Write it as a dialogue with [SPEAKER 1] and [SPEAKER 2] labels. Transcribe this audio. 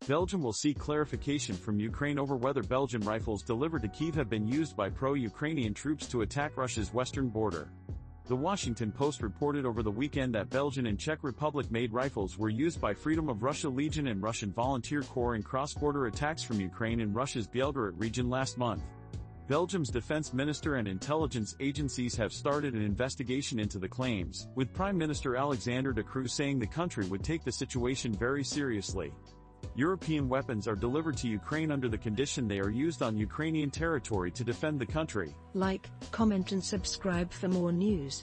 [SPEAKER 1] Belgium will seek clarification from Ukraine over whether Belgian rifles delivered to Kyiv have been used by pro-Ukrainian troops to attack Russia's western border. The Washington Post reported over the weekend that Belgian and Czech Republic-made rifles were used by Freedom of Russia Legion and Russian Volunteer Corps in cross-border attacks from Ukraine and Russia's Belgorod region last month. Belgium's defense minister and intelligence agencies have started an investigation into the claims, with Prime Minister Alexander de Croo saying the country would take the situation very seriously. European weapons are delivered to Ukraine under the condition they are used on Ukrainian territory to defend the country.
[SPEAKER 2] Like, comment and subscribe for more news.